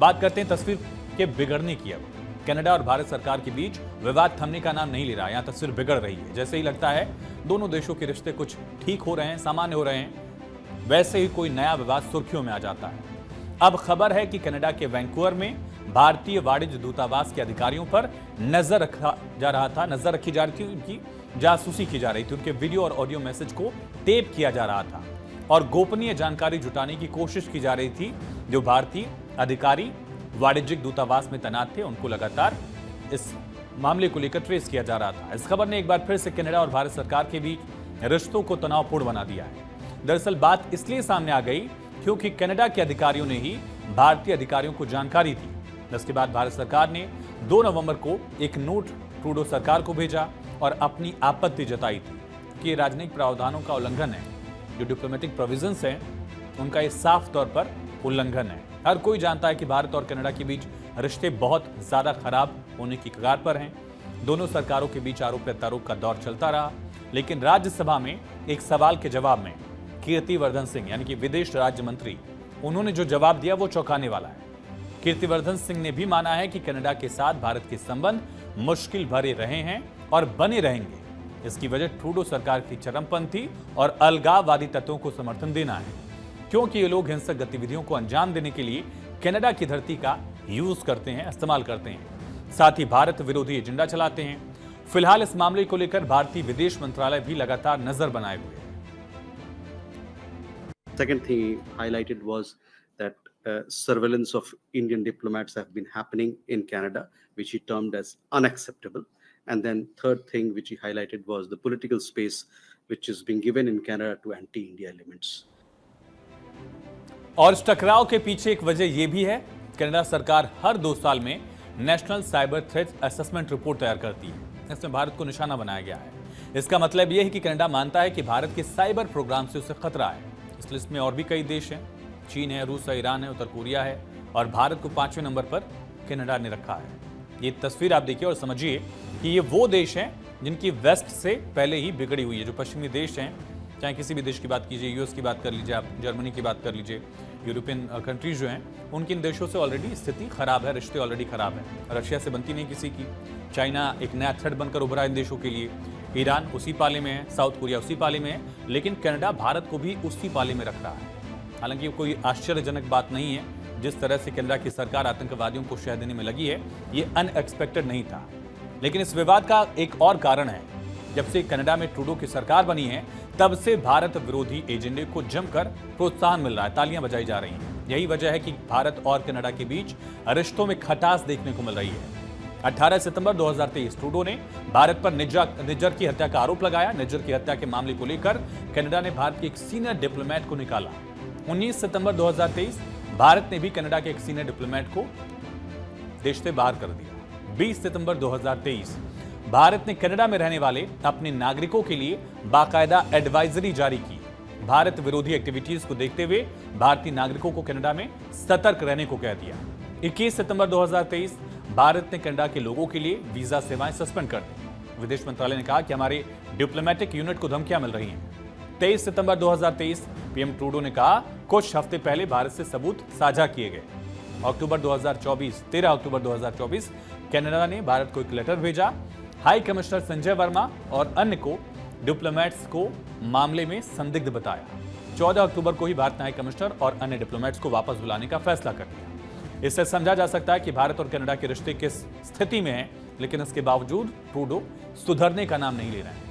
बात करते हैं तस्वीर के बिगड़ने की। अब कनाडा और भारत सरकार के बीच विवाद थमने का नाम नहीं ले रहा। यहाँ तस्वीर बिगड़ रही है। जैसे ही लगता है दोनों देशों के रिश्ते कुछ ठीक हो रहे हैं, सामान्य हो रहे हैं, वैसे ही कोई नया विवाद सुर्खियों में आ जाता है। अब खबर है कि कनाडा के वैंकूवर में भारतीय वाणिज्य दूतावास के अधिकारियों पर नजर रखी जा रही थी, उनकी जासूसी की जा रही थी, उनके वीडियो और ऑडियो मैसेज को टेप किया जा रहा था और गोपनीय जानकारी जुटाने की कोशिश की जा रही थी। जो भारतीय अधिकारी वाणिज्यिक दूतावास में तैनात थे, उनको लगातार इस मामले को लेकर ट्रेस किया जा रहा था। इस खबर ने एक बार फिर से कनाडा और भारत सरकार के बीच रिश्तों को तनावपूर्ण बना दिया है। दरअसल बात इसलिए सामने आ गई क्योंकि कनाडा के अधिकारियों ने ही भारतीय अधिकारियों को जानकारी दी। इसके बाद भारत सरकार ने 2 नवंबर को एक नोट ट्रूडो सरकार को भेजा और अपनी आपत्ति जताई थी कि ये राजनीतिक प्रावधानों का उल्लंघन है। जो डिप्लोमेटिक प्रोविजंस हैं उनका ये साफ तौर पर उल्लंघन है। हर कोई जानता है कि भारत और कनाडा के बीच रिश्ते बहुत ज्यादा खराब होने की कगार पर हैं। दोनों सरकारों के बीच आरोप प्रत्यारोप का दौर चलता रहा, लेकिन राज्यसभा में एक सवाल के जवाब में कीर्तिवर्धन सिंह यानी कि विदेश राज्य मंत्री, उन्होंने जो जवाब दिया वो चौंकाने वाला है। कीर्तिवर्धन सिंह ने भी माना है कि कनाडा के साथ भारत के संबंध मुश्किल भरे रहे हैं और बने रहेंगे। इसकी वजह ट्रूडो सरकार की चरमपंथी और अलगाववादी तत्वों को समर्थन देना है, क्योंकि ये लोग हिंसक गतिविधियों को अंजाम देने के लिए कनाडा की धरती का यूज करते हैं, इस्तेमाल करते हैं, साथ ही भारत विरोधी एजेंडा चलाते हैं। फिलहाल इस मामले को लेकर भारतीय विदेश मंत्रालय भी लगातार नजर बनाए हुए है। Second thing he highlighted was that surveillance of Indian diplomats have been happening in Canada, which he termed as unacceptable. And then third thing which he highlighted was the political space which is being given in Canada to anti-India elements. और इस टकराव के पीछे एक वजह यह भी है, कनाडा सरकार हर 2 साल में national cyber threat assessment report तैयार करती है। इसमें भारत को निशाना बनाया गया है। इसका मतलब यह है कि कनाडा मानता है कि भारत के साइबर प्रोग्राम से उसे खतरा है। इस लिस्ट में और भी कई देश हैं, चीन है, रूस है, ईरान है, उत्तर कोरिया है और भारत को 5वें नंबर पर कनाडा ने रखा है। ये तस्वीर आप देखिए और समझिए कि ये वो देश हैं जिनकी वेस्ट से पहले ही बिगड़ी हुई है। जो पश्चिमी देश हैं, चाहे किसी भी देश की बात कीजिए, यूएस की बात कर लीजिए, आप जर्मनी की बात कर लीजिए, यूरोपियन कंट्रीज जो हैं, उनकी इन देशों से ऑलरेडी स्थिति खराब है, रिश्ते ऑलरेडी खराब है। रशिया से बनती नहीं किसी की, चाइना एक नया थ्रेट बनकर उभरा इन देशों के लिए, ईरान उसी पाले में है, साउथ कोरिया उसी पाले में है, लेकिन कनाडा भारत को भी उसी पाले में रख रहा है। हालांकि ये कोई आश्चर्यजनक बात नहीं है। जिस तरह से कनाडा की सरकार आतंकवादियों को शह देने में लगी है, ये अनएक्सपेक्टेड नहीं था। लेकिन इस विवाद का एक और कारण है, जब से कनाडा में ट्रूडो की सरकार बनी है, तब से भारत विरोधी एजेंडे को जमकर प्रोत्साहन मिल रहा है, तालियां बजाई जा रही हैं। यही वजह है कि भारत और कनाडा के बीच रिश्तों में खटास देखने को मिल रही है। 18 सितंबर 2023 ट्रूडो ने भारत पर निज्जर की हत्या का आरोप लगाया। निज्जर की हत्या के मामले को लेकर कनाडा ने भारत के एक सीनियर डिप्लोमेट को निकाला। 19 सितंबर 2023 भारत ने भी कनाडा के एक सीनियर डिप्लोमेट को देश से बाहर कर दिया। 20 सितंबर 2023 भारत ने कनाडा में रहने वाले अपने नागरिकों के लिए बाकायदा एडवाइजरी जारी की। भारत विरोधी एक्टिविटीज को देखते हुए भारतीय नागरिकों को कनाडा में सतर्क रहने को कह दिया। 21 सितंबर 2023 भारत ने कनाडा के लोगों के लिए वीजा सेवाएं सस्पेंड कर दी। विदेश मंत्रालय ने कहा कि हमारे डिप्लोमेटिक यूनिट को धमकियां मिल रही हैं। 23 सितंबर 2023 पीएम ट्रूडो ने कहा कुछ हफ्ते पहले भारत से सबूत साझा किए गए। 13 अक्टूबर 2024 कनाडा ने भारत को एक लेटर भेजा। हाई कमिश्नर संजय वर्मा और अन्य को डिप्लोमेट्स को मामले में संदिग्ध बताया। 14 अक्टूबर को ही भारत ने हाई कमिश्नर और अन्य डिप्लोमेट्स को वापस बुलाने का फैसला कर लिया। इससे समझा जा सकता है कि भारत और कनाडा के रिश्ते किस स्थिति में हैं, लेकिन इसके बावजूद ट्रूडो सुधरने का नाम नहीं ले रहे हैं।